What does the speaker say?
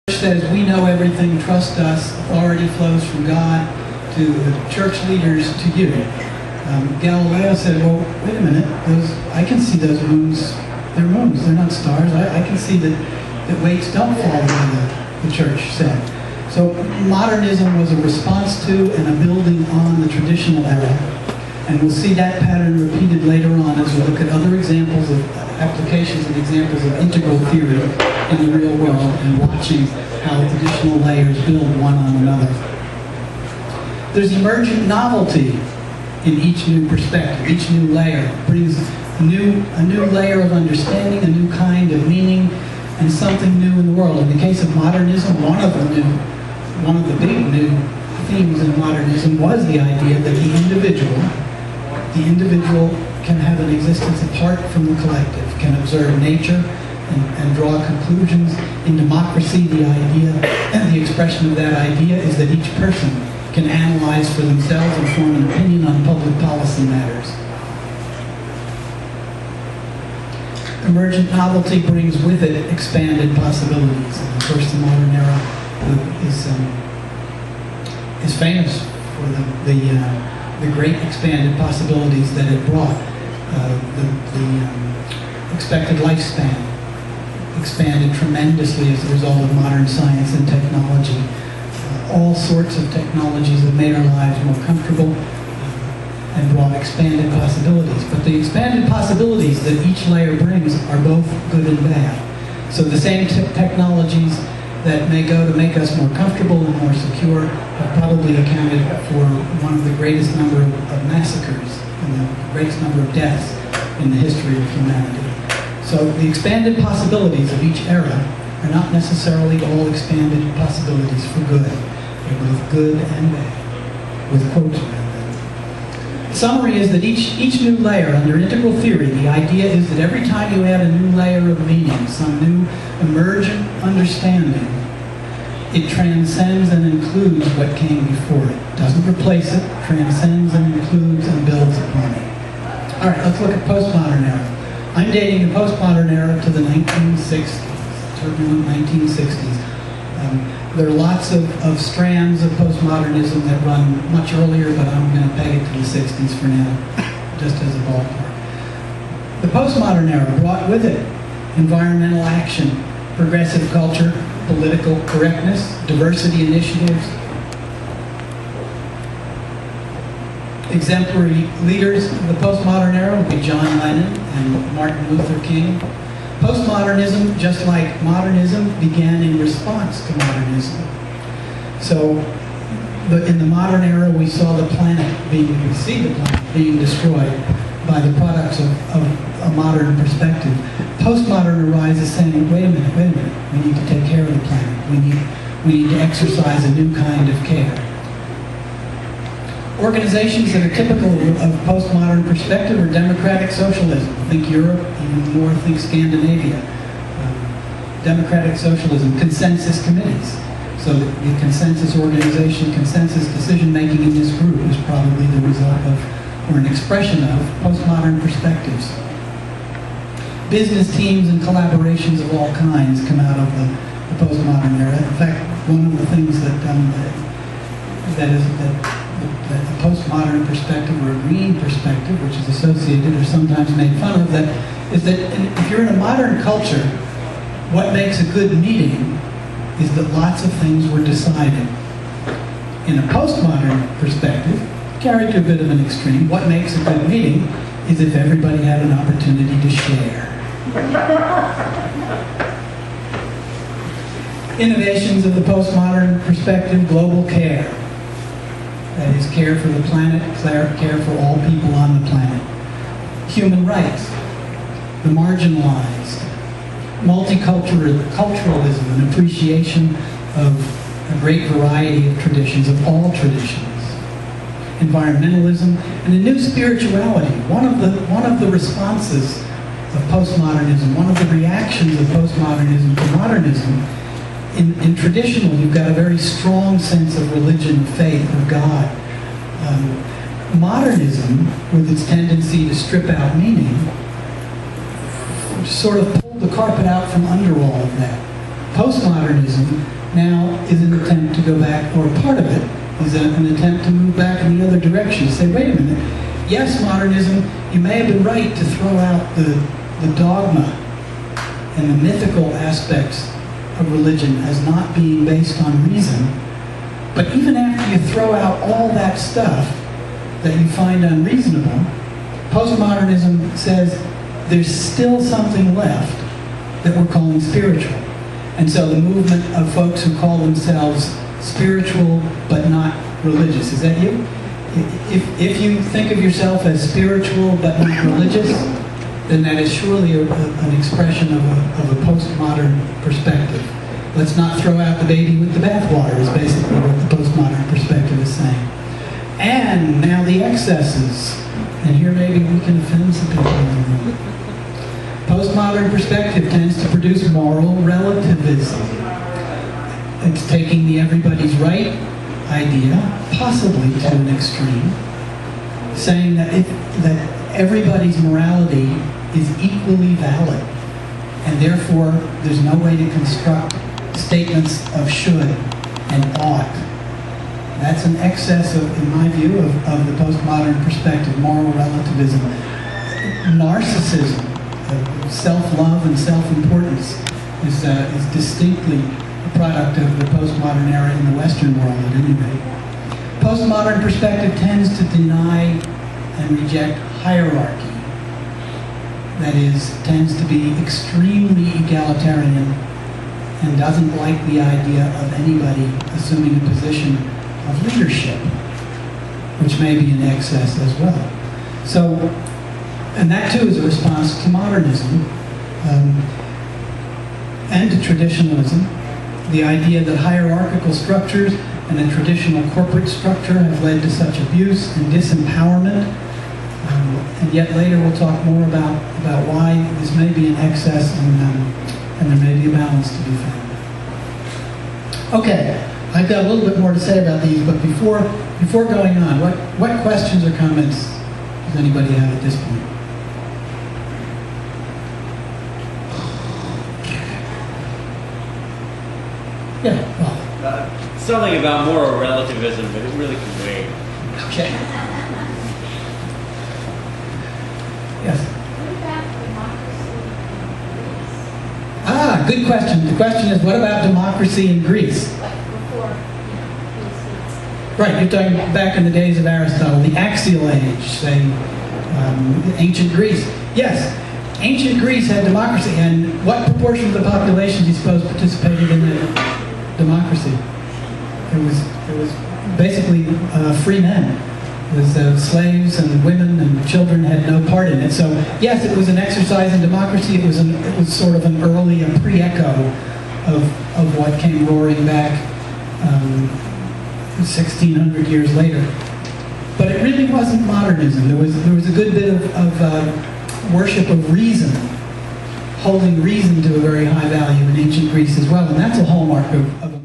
says, we know everything, trust us, authority flows from God to the church leaders to you. Galileo said, well, wait a minute, I can see those moons, they're moons, they're not stars. I can see that weights don't fall the way the church said. So modernism was a response to and a building on the traditional era. And we'll see that pattern repeated later on as we look at other examples of applications and examples of integral theory in the real world and watching how additional layers build one on another. There's emergent novelty in each new perspective. Each new layer brings a new layer of understanding, a new kind of meaning, and something new in the world. In the case of modernism, one of the big new themes in modernism was the idea that the individual can have an existence apart from the collective, can observe nature and draw conclusions. In democracy, the idea and the expression of that idea is that each person can analyze for themselves and form an opinion on public policy matters. Emergent novelty brings with it expanded possibilities. And of course, the modern era is famous for the great expanded possibilities that it brought. The expected lifespan expanded tremendously as a result of modern science and technology. All sorts of technologies have made our lives more comfortable and brought expanded possibilities. But the expanded possibilities that each layer brings are both good and bad. So the same technologies that may go to make us more comfortable and more secure have probably accounted for one of the greatest number of massacres and the greatest number of deaths in the history of humanity. So the expanded possibilities of each era are not necessarily all expanded possibilities for good. They're both good and bad, with quotes around them. The summary is that each new layer under integral theory, the idea is that every time you add a new layer of meaning, some new emergent understanding, it transcends and includes what came before it. Doesn't replace it, transcends and includes and builds upon it. All right, let's look at postmodern era. I'm dating the postmodern era to the 1960s, turbulent 1960s. There are lots of strands of postmodernism that run much earlier, but I'm going to peg it to the 60s for now, just as a ballpark. The postmodern era brought with it environmental action, progressive culture, political correctness, diversity initiatives. Exemplary leaders of the postmodern era would be John Lennon and Martin Luther King. Postmodernism, just like modernism, began in response to modernism. So in the modern era, we see the planet being destroyed by the products of a modern perspective. Postmodern arises saying, wait a minute, we need to take care of the planet. We need to exercise a new kind of care. Organizations that are typical of postmodern perspective are democratic socialism. Think Europe, even more think Scandinavia. Democratic socialism, consensus committees. So the consensus organization, consensus decision-making in this group is probably the result of, or an expression of, postmodern perspectives. Business teams and collaborations of all kinds come out of the postmodern era. In fact, one of the things that the postmodern perspective or a green perspective, which is associated or sometimes made fun of, that is that if you're in a modern culture, what makes a good meeting is that lots of things were decided. In a postmodern perspective, carried to a bit of an extreme, what makes a good meeting is if everybody had an opportunity to share. Innovations of the postmodern perspective, global care. That is, care for the planet, care for all people on the planet. Human rights, the marginalized. Multiculturalism, an appreciation of a great variety of traditions, of all traditions. Environmentalism, and a new spirituality. One of the responses of postmodernism, one of the reactions of postmodernism to modernism, in traditional, you've got a very strong sense of religion, faith, of God. Modernism, with its tendency to strip out meaning, sort of pulled the carpet out from under all of that. Postmodernism now is an attempt to go back, or part of it is an attempt to move back in the other direction. Say, wait a minute, yes, modernism, you may have been right to throw out the dogma and the mythical aspects of religion as not being based on reason, but even after you throw out all that stuff that you find unreasonable, postmodernism says there's still something left that we're calling spiritual. And so the movement of folks who call themselves spiritual but not religious, is that you? If you think of yourself as spiritual but not religious, then that is surely an expression of a postmodern perspective. Let's not throw out the baby with the bathwater is basically what the postmodern perspective is saying. And now the excesses. And here maybe we can offend some people in the room. Postmodern perspective tends to produce moral relativism. It's taking the everybody's right idea, possibly to an extreme, saying that everybody's morality is equally valid, and therefore there's no way to construct statements of should and ought. That's an excess of, in my view, of the postmodern perspective, moral relativism. Narcissism, self-love and self-importance is distinctly a product of the postmodern era in the Western world at any rate. Postmodern perspective tends to deny and reject hierarchy. That is, tends to be extremely egalitarian and doesn't like the idea of anybody assuming a position of leadership, which may be in excess as well. So, and that too is a response to modernism and to traditionalism. The idea that hierarchical structures and a traditional corporate structure have led to such abuse and disempowerment. And yet later we'll talk more about why this may be in excess and there may be a balance to be found. Okay, I've got a little bit more to say about these, but before going on, what questions or comments does anybody have at this point? Yeah, well. Something about moral relativism, but it really can wait. Okay. Yes? What about democracy in Greece? Ah, good question. The question is, what about democracy in Greece? Like before, BC. Right, you're talking back in the days of Aristotle, the axial age, say, ancient Greece. Yes, ancient Greece had democracy, and what proportion of the population do you suppose participated in that democracy? It was basically free men. It was slaves and women and children had no part in it. So yes, it was an exercise in democracy. It was sort of an early, a pre-echo of what came roaring back 1,600 years later. But it really wasn't modernism. There was a good bit of worship of reason, holding reason to a very high value in ancient Greece as well, and that's a hallmark of